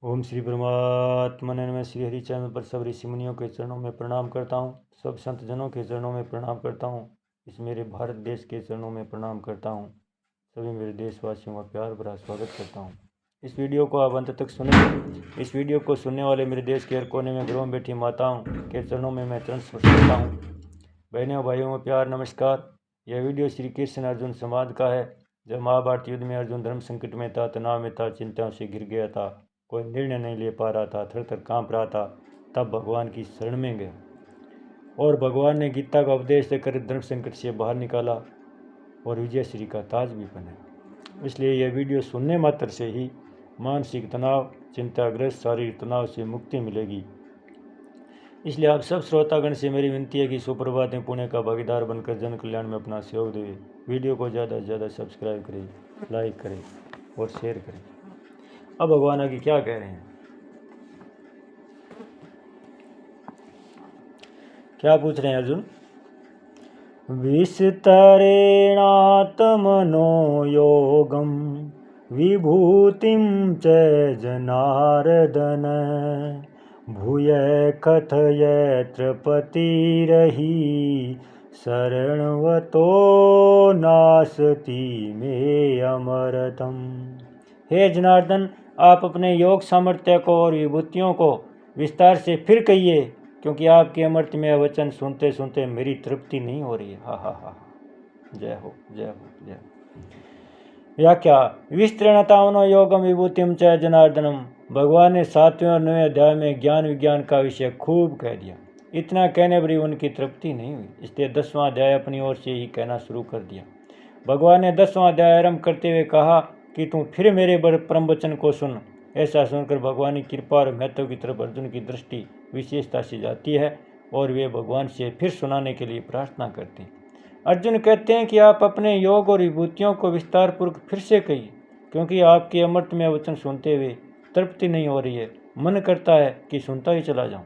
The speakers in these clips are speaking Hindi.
ओम श्री परमात्मने नमः। श्री हरि चैनल पर सब ऋषि मुनियों के चरणों में प्रणाम करता हूँ। सब संत जनों के चरणों में प्रणाम करता हूँ। इस मेरे भारत देश के चरणों में प्रणाम करता हूँ। सभी मेरे देशवासियों का प्यार भरा स्वागत करता हूँ। इस वीडियो को आप अंत तक सुनें। इस वीडियो को सुनने वाले मेरे देश के हर कोने में घरों में बैठी माताओं के चरणों में मैं चरण स्पर्श करता हूँ। बहनों भाइयों का प्यार नमस्कार। यह वीडियो श्री कृष्ण अर्जुन संवाद का है। जब महाभारत युद्ध में अर्जुन धर्म संकट में था, तनाव में था, चिंताओं से घिर गया था, कोई निर्णय नहीं ले पा रहा था, थर थर काँप रहा था, तब भगवान की शरण में गया और भगवान ने गीता का उपदेश देकर धर्म संकट से बाहर निकाला और विजय श्री का ताज भी पहना। इसलिए यह वीडियो सुनने मात्र से ही मानसिक तनाव, चिंताग्रस्त शारीरिक तनाव से मुक्ति मिलेगी। इसलिए आप सब श्रोतागण से मेरी विनती है कि सुप्रभात में पुण्य का भागीदार बनकर जन कल्याण में अपना सहयोग दें। वीडियो को ज़्यादा से ज़्यादा सब्सक्राइब करें, लाइक करें और शेयर करें। अब भगवान आगे क्या कह रहे हैं, क्या पूछ रहे हैं अर्जुन? विस्तरेणात्मनो योगम विभूतिं च जनार्दन भूय कथयत्र पतिरहि शरणवतो नास्ति मे अमरतम। हे जनार्दन, आप अपने योग सामर्थ्य को और विभूतियों को विस्तार से फिर कहिए, क्योंकि आपके अमृतमय वचन सुनते सुनते मेरी तृप्ति नहीं हो रही है। हा हा हा। जय हो, जय हो, जय हो। व्याख्या: विस्तृणतावनो योगम विभूतिम च जनार्दनम। भगवान ने 7वें और 9वें अध्याय में ज्ञान विज्ञान का विषय खूब कह दिया। इतना कहने पर भी उनकी तृप्ति नहीं हुई, इसलिए 10वां अध्याय अपनी ओर से ही कहना शुरू कर दिया। भगवान ने 10वां अध्याय आरंभ करते हुए कहा कि तू फिर मेरे परम वचन को सुन। ऐसा सुनकर भगवान की कृपा और महत्व की तरफ अर्जुन की दृष्टि विशेषता से जाती है और वे भगवान से फिर सुनाने के लिए प्रार्थना करते हैं। अर्जुन कहते हैं कि आप अपने योग और विभूतियों को विस्तार पूर्वक फिर से कहिए, क्योंकि आपके अमृतमय वचन सुनते हुए तृप्ति नहीं हो रही है। मन करता है कि सुनता ही चला जाऊं।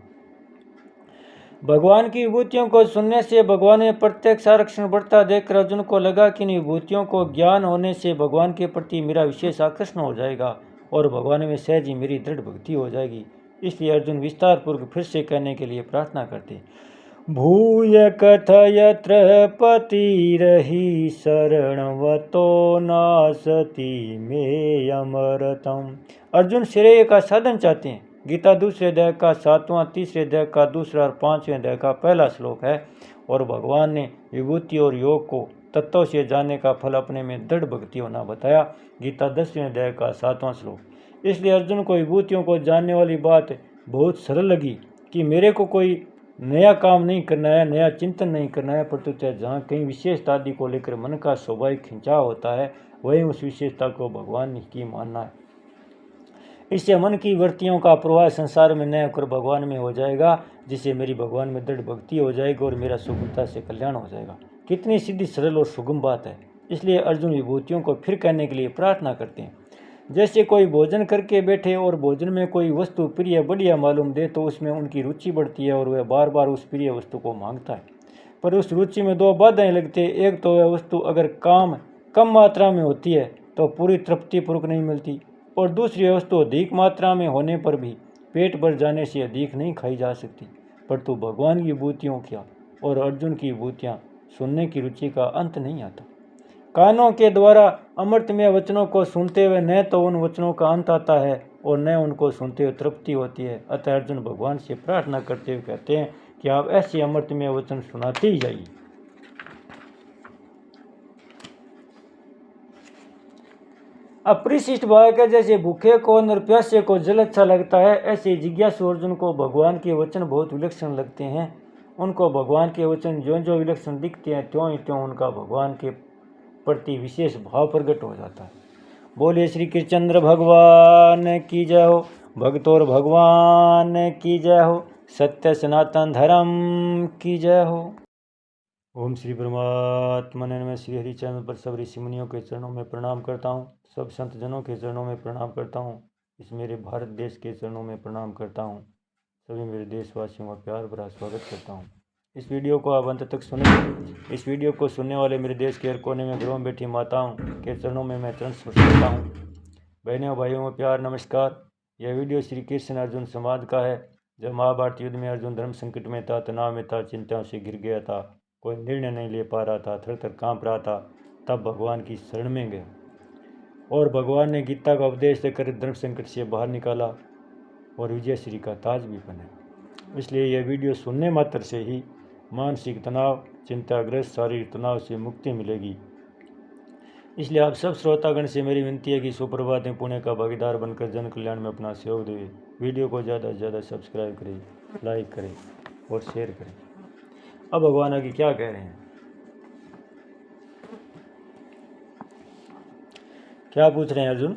भगवान की विभूतियों को सुनने से भगवान में प्रत्यक्ष आकर्षण बढ़ता देखकर अर्जुन को लगा कि इन विभूतियों को ज्ञान होने से भगवान के प्रति मेरा विशेष आकर्षण हो जाएगा और भगवान में सहज ही मेरी दृढ़ भक्ति हो जाएगी। इसलिए अर्जुन विस्तार पूर्वक फिर से कहने के लिए प्रार्थना करते। भूय कथयत्र पतिरहि शरणवतो नास्ति मे अमरतम। अर्जुन श्रेय का साधन चाहते हैं। गीता 2 अध्याय का 7वां, 3 अध्याय का 2 और 5वें अध्याय का पहला श्लोक है और भगवान ने विभूति और योग को तत्वों से जानने का फल अपने में दृढ़ भक्ति होना बताया। गीता 10वें अध्याय का 7वां श्लोक। इसलिए अर्जुन को विभूतियों को जानने वाली बात बहुत सरल लगी कि मेरे को कोई नया काम नहीं करना है, नया चिंतन नहीं करना है, प्रत्युत जहाँ कहीं विशेषता आदि को लेकर मन का स्वाभाविक खिंचाव होता है, वही उस विशेषता को भगवान की मानना है। इससे मन की वृत्तियों का प्रवाह संसार में न होकर भगवान में हो जाएगा, जिससे मेरी भगवान में दृढ़ भक्ति हो जाएगी और मेरा सुगमता से कल्याण हो जाएगा। कितनी सीधी सरल और सुगम बात है। इसलिए अर्जुन विभूतियों को फिर कहने के लिए प्रार्थना करते हैं। जैसे कोई भोजन करके बैठे और भोजन में कोई वस्तु प्रिय बढ़िया मालूम दे तो उसमें उनकी रुचि बढ़ती है और वह बार बार उस प्रिय वस्तु को मांगता है। पर उस रुचि में 2 बाधाएं लगती है। एक तो वह वस्तु अगर कम मात्रा में होती है तो पूरी तृप्ति पूर्वक नहीं मिलती, और दूसरी वस्तु अधिक मात्रा में होने पर भी पेट भर जाने से अधिक नहीं खाई जा सकती। परंतु भगवान की विभूतियों क्या और अर्जुन की विभूतियाँ सुनने की रुचि का अंत नहीं आता। कानों के द्वारा अमृतमय वचनों को सुनते हुए न तो उन वचनों का अंत आता है और न उनको सुनते हुए तृप्ति होती है। अतः अर्जुन भगवान से प्रार्थना करते हुए कहते हैं कि आप ऐसे अमृतमय वचन सुनाते ही जाइए। अपरिशिष्ट भाव के जैसे भूखे को और प्यासे को जल अच्छा लगता है, ऐसे जिज्ञासु अर्जुन को भगवान के वचन बहुत विलक्षण लगते हैं। उनको भगवान के वचन ज्यों ज्यों विलक्षण दिखते हैं त्यों ही त्यों उनका भगवान के प्रति विशेष भाव प्रकट हो जाता है। बोलिए श्री कृष्णचंद्र भगवान की जय हो। भक्त और भगवान की जय हो। सत्य सनातन धर्म की जय हो। ओम श्री परमात्मने नमः। श्री हरि चैनल पर सब ऋषि मुनियों के चरणों में प्रणाम करता हूँ। सब संत जनों के चरणों में प्रणाम करता हूँ। इस मेरे भारत देश के चरणों में प्रणाम करता हूँ। सभी मेरे देशवासियों का प्यार भरा स्वागत करता हूँ। इस वीडियो को आप अंत तक सुनें। इस वीडियो को सुनने वाले मेरे देश के हर कोने में घरों में बैठी माताओं के चरणों में मैं चरण स्पर्श करता हूँ। बहनों भाइयों का प्यार नमस्कार। यह वीडियो श्री कृष्ण अर्जुन संवाद का है। जब महाभारत युद्ध में अर्जुन धर्म संकट में था, तनाव में था, चिंताओं से घिर गया था, कोई निर्णय नहीं ले पा रहा था, थर थर काँप रहा था, तब भगवान की शरण में गया और भगवान ने गीता का उपदेश देकर धर्म संकट से बाहर निकाला और विजय श्री का ताज भी बना। इसलिए यह वीडियो सुनने मात्र से ही मानसिक तनाव, चिंताग्रस्त शारीरिक तनाव से मुक्ति मिलेगी। इसलिए आप सब श्रोतागण से मेरी विनती है कि सुप्रभात में पुण्य का भागीदार बनकर जन कल्याण में अपना सहयोग दें। वीडियो को ज़्यादा से ज़्यादा सब्सक्राइब करें, लाइक करें और शेयर करें। अब भगवान आगे क्या कह रहे हैं, क्या पूछ रहे हैं अर्जुन?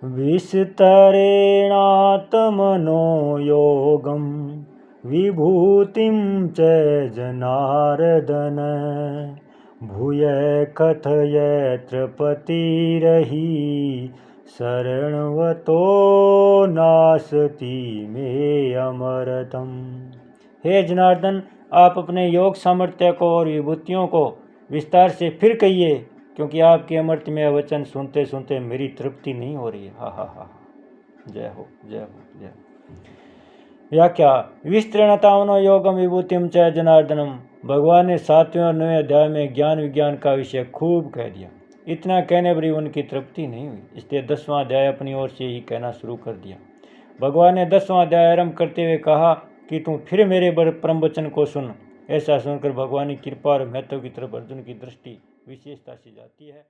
विस्तरेणात्मनो योगम विभूतिं च जनार्दन भूय कथयत्र पतिरहि शरणवतो नासति मे अमरतम। हे जनार्दन, आप अपने योग सामर्थ्य को और विभूतियों को विस्तार से फिर कहिए, क्योंकि आपके अमृत में वचन सुनते सुनते मेरी तृप्ति नहीं हो रही है। हा हा हा। जय हो, जय हो, जय। व्याख्या: विस्तृणतावनो योगम विभूतिम च जनार्दनम। भगवान ने 7वें और 9वें अध्याय में ज्ञान विज्ञान का विषय खूब कह दिया। इतना कहने पर भी उनकी तृप्ति नहीं हुई, इसलिए 10वां अध्याय अपनी ओर से ही कहना शुरू कर दिया। भगवान ने 10वां अध्याय आरंभ करते हुए कहा कि तू फिर मेरे परम वचन को सुन। ऐसा सुनकर भगवान की कृपा और महत्व की तरफ अर्जुन की दृष्टि विशेषता से जाती है।